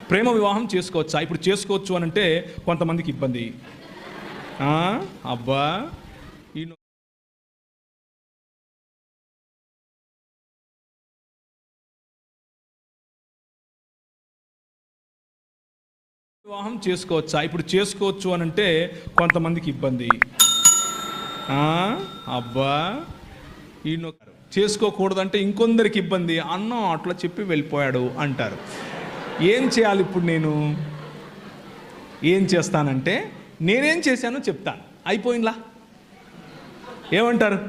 ప్రేమ వివాహం చేసుకోవచ్చా? ఇప్పుడు చేసుకోవచ్చు అని అంటే కొంతమందికి ఇబ్బంది. అబ్బా ఈ వివాహం చేసుకోవచ్చా? ఇప్పుడు చేసుకోవచ్చు అని అంటే కొంతమందికి ఇబ్బంది. అబ్బా ఈ చేసుకోకూడదంటే ఇంకొందరికి ఇబ్బంది. అన్నం అట్లా చెప్పి వెళ్ళిపోయాడు అంటారు. ఏం చేయాలి ఇప్పుడు? నేను ఏం చేస్తానంటే నేనేం చేశానో చెప్తాను, అయిపోయిందిలా. ఏమంటారు?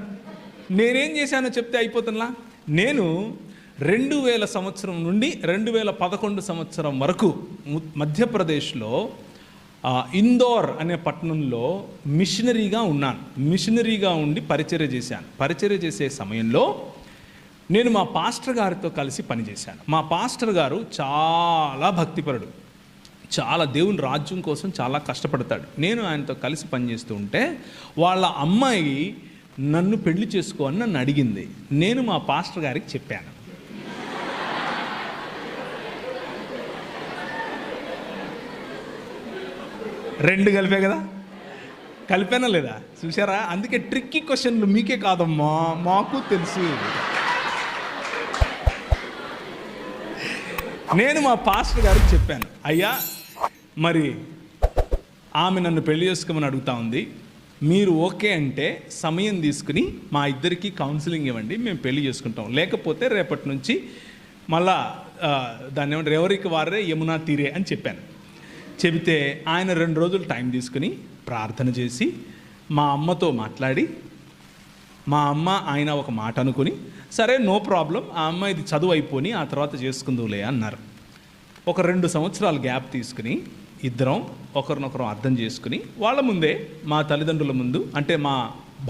నేనేం చేశానో చెప్తే అయిపోతుందిలా. నేను 2000 సంవత్సరం నుండి 2011 సంవత్సరం వరకు మధ్యప్రదేశ్లో ఇందోర్ అనే పట్టణంలో మిషనరీగా ఉన్నాను. మిషనరీగా ఉండి పరిచర్య చేశాను. పరిచర్య చేసే సమయంలో నేను మా పాస్టర్ గారితో కలిసి పనిచేశాను. మా పాస్టర్ గారు చాలా భక్తిపరుడు, చాలా దేవుని రాజ్యం కోసం చాలా కష్టపడతాడు. నేను ఆయనతో కలిసి పనిచేస్తూ ఉంటే వాళ్ళ అమ్మాయి నన్ను పెళ్లి చేసుకో అని నన్ను అడిగింది. నేను మా పాస్టర్ గారికి చెప్పాను. రెండు కలిపే కదా, కలిపానా లేదా? చూసారా? అందుకే ట్రిక్కీ క్వశ్చన్లు మీకే కాదమ్మా, మాకు తెలుసు. నేను మా పాస్టర్ గారికి చెప్పాను, అయ్యా మరి ఆమె నన్ను పెళ్లి చేసుకోమని అడుగుతా ఉంది, మీరు ఓకే అంటే సమయం తీసుకుని మా ఇద్దరికి కౌన్సిలింగ్ ఇవ్వండి, మేము పెళ్లి చేసుకుంటాం. లేకపోతే రేపటి నుంచి మళ్ళా దాన్ని ఏమంటారు, ఎవరికి వారే యమునా తీరే అని చెప్పాను. చెబితే ఆయన 2 రోజులు టైం తీసుకుని ప్రార్థన చేసి మా అమ్మతో మాట్లాడి, మా అమ్మ ఆయన ఒక మాట అనుకుని, సరే నో ప్రాబ్లం, ఆ అమ్మ ఇది చదువు అయిపోయి ఆ తర్వాత చేసుకుందులే అన్నారు. ఒక 2 సంవత్సరాలు గ్యాప్ తీసుకుని ఇద్దరం ఒకరినొకరు అర్థం చేసుకుని వాళ్ళ ముందే, మా తల్లిదండ్రుల ముందు, అంటే మా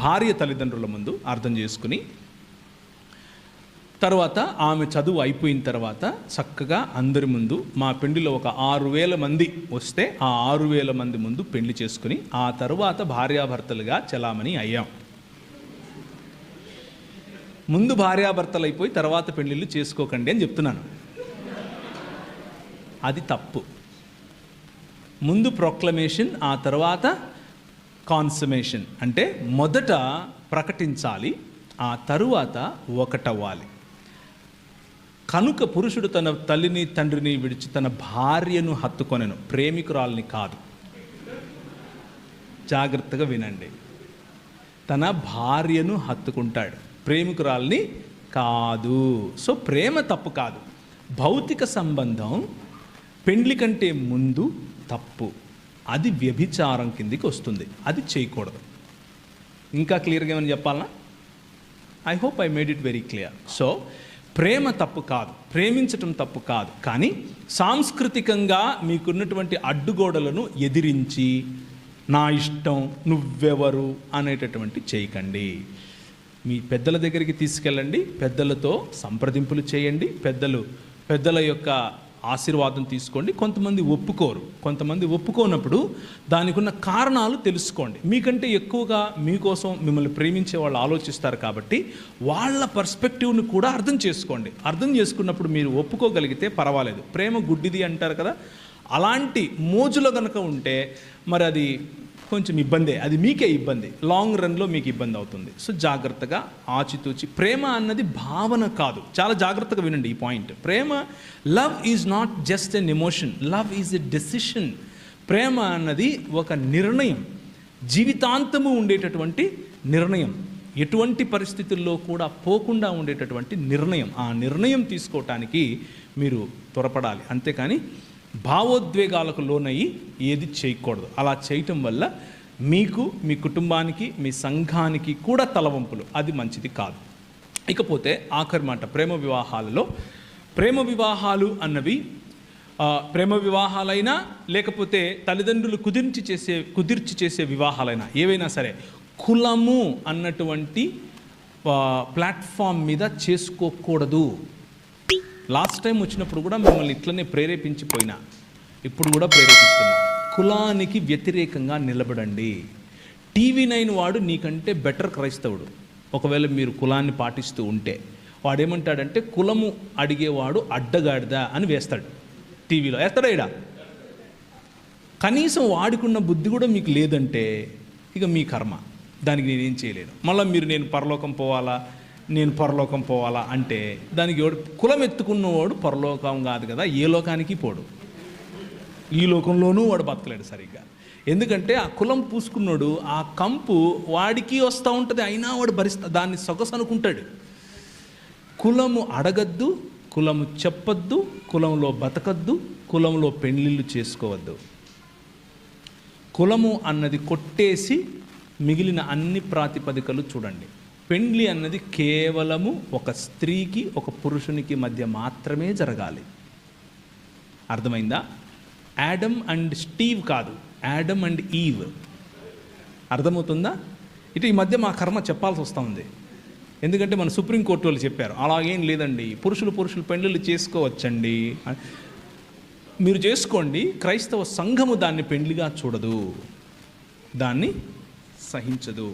భార్య తల్లిదండ్రుల ముందు అర్థం చేసుకుని, తర్వాత ఆమె చదువు అయిపోయిన తర్వాత చక్కగా అందరి ముందు మా పెళ్లిలో ఒక 6000 మంది వస్తే ఆ 6000 మంది ముందు పెళ్లి చేసుకుని ఆ తర్వాత భార్యాభర్తలుగా చలామణి అయ్యాం. ముందు భార్యాభర్తలు అయిపోయి తర్వాత పెళ్ళిళ్ళు చేసుకోకండి అని చెప్తున్నాను. అది తప్పు. ముందు ప్రొక్లమేషన్, ఆ తర్వాత కాన్సమేషన్. అంటే మొదట ప్రకటించాలి, ఆ తరువాత ఒకటవ్వాలి. కనుక పురుషుడు తన తల్లిని తండ్రిని విడిచి తన భార్యను హత్తుకొనెను, ప్రేమికురాల్ని కాదు. జాగ్రత్తగా వినండి. తన భార్యను హత్తుకుంటాడు, ప్రేమికురాల్ని కాదు. సో ప్రేమ తప్పు కాదు. భౌతిక సంబంధం పెండ్లి కంటే ముందు తప్పు, అది వ్యభిచారం కిందికి వస్తుంది, అది చేయకూడదు. ఇంకా క్లియర్గా ఏమని చెప్పాలనా? I hope I made it very clear. So ప్రేమ తప్పు కాదు, ప్రేమించటం తప్పు కాదు, కానీ సాంస్కృతికంగా మీకున్నటువంటి అడ్డుగోడలను ఎదిరించి నా ఇష్టం నువ్వెవరు అనేటటువంటి చేయకండి. మీ పెద్దల దగ్గరికి తీసుకెళ్ళండి, పెద్దలతో సంప్రదింపులు చేయండి, పెద్దల యొక్క ఆశీర్వాదం తీసుకోండి. కొంతమంది ఒప్పుకోరు, కొంతమంది ఒప్పుకోనప్పుడు దానికి ఉన్న కారణాలు తెలుసుకోండి. మీకంటే ఎక్కువగా మీకోసం మిమ్మల్ని ప్రేమించే వాళ్ళు ఆలోచిస్తారు కాబట్టి వాళ్ళ పర్స్పెక్టివ్ని కూడా అర్థం చేసుకోండి. అర్థం చేసుకున్నప్పుడు మీరు ఒప్పుకోగలిగితే పర్వాలేదు. ప్రేమ గుడ్డిది అంటారు కదా, అలాంటి మోజులో కనుక ఉంటే మరి అది కొంచెం ఇబ్బందే, అది మీకే ఇబ్బంది, లాంగ్ రన్లో మీకు ఇబ్బంది అవుతుంది. సో జాగ్రత్తగా ఆచితూచి. ప్రేమ అన్నది భావన కాదు. చాలా జాగ్రత్తగా వినండి ఈ పాయింట్. ప్రేమ, love is not just an emotion, love is a decision. ప్రేమ అన్నది ఒక నిర్ణయం, జీవితాంతము ఉండేటటువంటి నిర్ణయం, ఎటువంటి పరిస్థితుల్లో కూడా పోకుండా ఉండేటటువంటి నిర్ణయం. ఆ నిర్ణయం తీసుకోవటానికి మీరు త్వరపడాలి, అంతేకాని భావోద్వేగాలకు లోనయ్యి ఏది చేయకూడదు. అలా చేయటం వల్ల మీకు, మీ కుటుంబానికి, మీ సంఘానికి కూడా తలవంపులు, అది మంచిది కాదు. ఇకపోతే ఆఖరి మాట, ప్రేమ వివాహాలలో, ప్రేమ వివాహాలు అన్నవి ప్రేమ వివాహాలైనా లేకపోతే తల్లిదండ్రులు కుదిర్చి చేసే వివాహాలైనా ఏవైనా సరే కులము అన్నటువంటి ప్లాట్ఫామ్ మీద చేసుకోకూడదు. లాస్ట్ టైం వచ్చినప్పుడు కూడా మిమ్మల్ని ఇట్లనే ప్రేరేపించిపోయినా, ఇప్పుడు కూడా ప్రేరేపిస్తున్నా, కులానికి వ్యతిరేకంగా నిలబడండి. TV9 వాడు నీకంటే బెటర్ క్రైస్తవుడు. ఒకవేళ మీరు కులాన్ని పాటిస్తూ ఉంటే వాడేమంటాడంటే కులము అడిగేవాడు అడ్డగాడిదా అని వేస్తాడు. టీవీలో వేస్తాడా ఈడ? కనీసం వాడుకున్న బుద్ధి కూడా మీకు లేదంటే ఇక మీ కర్మ, దానికి నేనేం చేయలేను. మళ్ళీ మీరు నేను పరలోకం పోవాలా అంటే దానికి కులం ఎత్తుకున్నవాడు పరలోకం కాదు కదా, ఏ లోకానికి పోడు, ఈ లోకంలోనూ వాడు బతకలేడు సరిగ్గా. ఎందుకంటే ఆ కులం పూసుకున్నాడు, ఆ కంపు వాడికి వస్తూ ఉంటుంది, అయినా వాడు దాన్ని సొగసు అనుకుంటాడు. కులము అడగద్దు, కులము చెప్పొద్దు, కులంలో బతకద్దు, కులంలో పెళ్ళిళ్ళు చేసుకోవద్దు. కులము అన్నది కొట్టేసి మిగిలిన అన్ని ప్రాతిపదికలు చూడండి. పెండ్లి అన్నది కేవలము ఒక స్త్రీకి ఒక పురుషునికి మధ్య మాత్రమే జరగాలి. అర్థమైందా? యాడమ్ అండ్ స్టీవ్ కాదు, యాడమ్ అండ్ ఈవ్. అర్థమవుతుందా? ఈ మధ్య మా కర్మ చెప్పాల్సి వస్తూ ఉంది. ఎందుకంటే మన సుప్రీంకోర్టు వాళ్ళు చెప్పారు అలాగేం లేదండి, పురుషులు పెండ్లిళ్ళు చేసుకోవచ్చండి, మీరు చేసుకోండి. క్రైస్తవ సంఘము దాన్ని పెండ్లిగా చూడదు, దాన్ని సహించదు.